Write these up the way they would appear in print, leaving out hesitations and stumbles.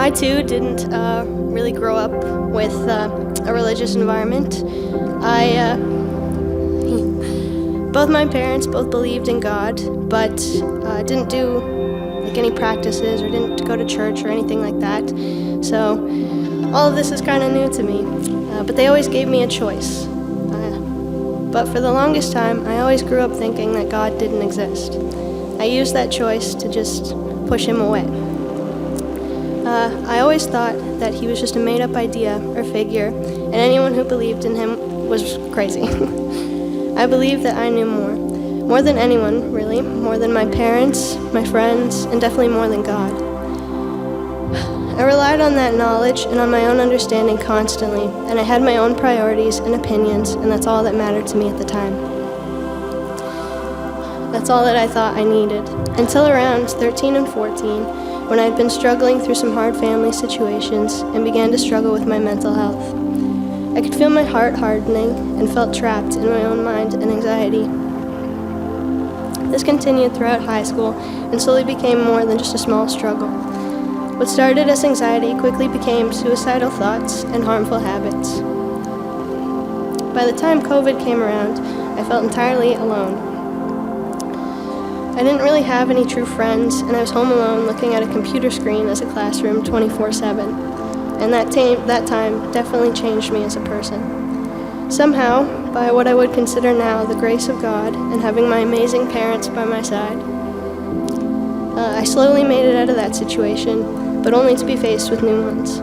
I too didn't really grow up with a religious environment. Both my parents both believed in God, but didn't do like any practices or didn't go to church or anything like that. So all of this is kind of new to me, but they always gave me a choice. But for the longest time, I always grew up thinking that God didn't exist. I used that choice to just push him away. I always thought that he was just a made-up idea or figure, and anyone who believed in him was crazy. I believed that I knew more than anyone, really, more than my parents, my friends, and definitely more than God. I relied on that knowledge and on my own understanding constantly, and I had my own priorities and opinions, and that's all that mattered to me at the time. That's all that I thought I needed, until around 13 and 14, when I had been struggling through some hard family situations and began to struggle with my mental health. I could feel my heart hardening and felt trapped in my own mind and anxiety. This continued throughout high school and slowly became more than just a small struggle. What started as anxiety quickly became suicidal thoughts and harmful habits. By the time COVID came around, I felt entirely alone. I didn't really have any true friends, and I was home alone looking at a computer screen as a classroom 24/7. And that time definitely changed me as a person. Somehow, by what I would consider now the grace of God and having my amazing parents by my side, I slowly made it out of that situation, but only to be faced with new ones.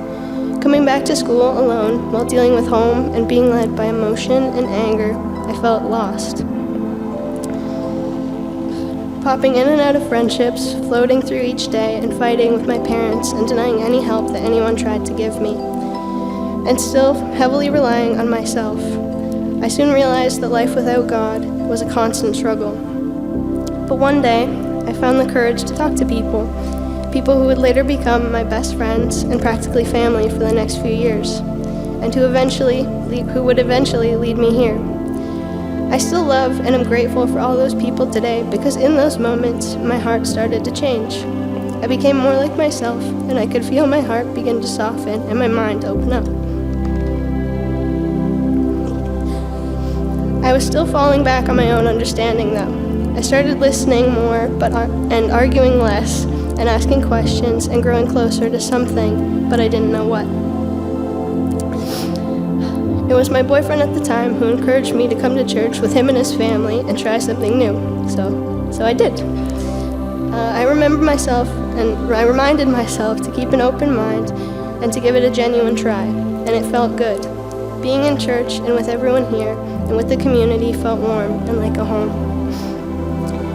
Coming back to school alone while dealing with home and being led by emotion and anger, I felt lost. Popping in and out of friendships, floating through each day and fighting with my parents and denying any help that anyone tried to give me, and still heavily relying on myself. I soon realized that life without God was a constant struggle. But one day, I found the courage to talk to people who would later become my best friends and practically family for the next few years, and who would eventually lead me here. I still love and am grateful for all those people today, because in those moments, my heart started to change. I became more like myself, and I could feel my heart begin to soften and my mind open up. I was still falling back on my own understanding, though. I started listening more and arguing less and asking questions and growing closer to something, but I didn't know what. It was my boyfriend at the time who encouraged me to come to church with him and his family and try something new. So I did. I reminded myself to keep an open mind and to give it a genuine try, and it felt good. Being in church and with everyone here and with the community felt warm and like a home.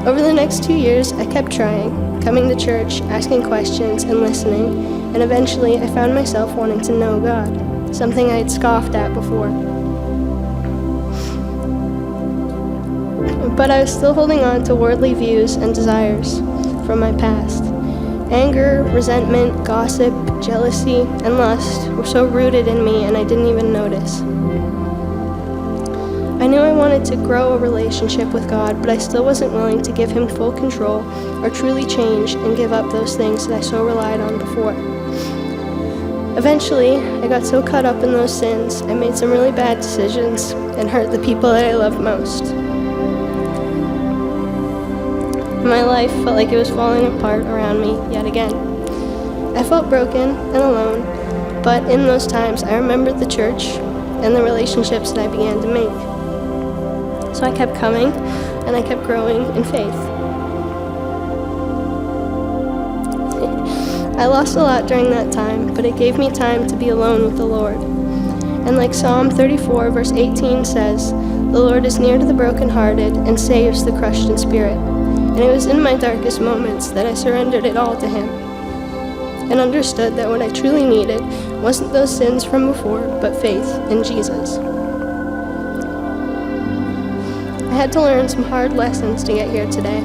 Over the next 2 years, I kept trying, coming to church, asking questions, and listening, and eventually I found myself wanting to know God, something I had scoffed at before. But I was still holding on to worldly views and desires from my past. Anger, resentment, gossip, jealousy, and lust were so rooted in me, and I didn't even notice. I knew I wanted to grow a relationship with God, but I still wasn't willing to give him full control or truly change and give up those things that I so relied on before. Eventually, I got so caught up in those sins, I made some really bad decisions and hurt the people that I loved most. My life felt like it was falling apart around me yet again. I felt broken and alone, but in those times I remembered the church and the relationships that I began to make. So I kept coming, and I kept growing in faith. I lost a lot during that time, but it gave me time to be alone with the Lord. And like Psalm 34 verse 18 says, "The Lord is near to the brokenhearted and saves the crushed in spirit." And it was in my darkest moments that I surrendered it all to him and understood that what I truly needed wasn't those sins from before, but faith in Jesus. I had to learn some hard lessons to get here today.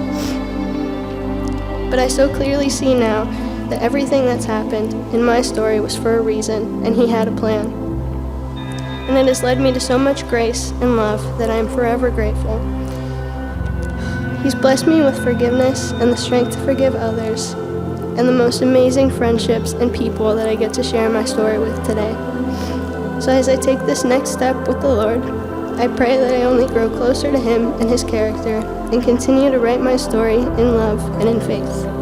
But I so clearly see now that everything that's happened in my story was for a reason, and he had a plan. And it has led me to so much grace and love that I am forever grateful. He's blessed me with forgiveness and the strength to forgive others, and the most amazing friendships and people that I get to share my story with today. So as I take this next step with the Lord, I pray that I only grow closer to Him and His character and continue to write my story in love and in faith.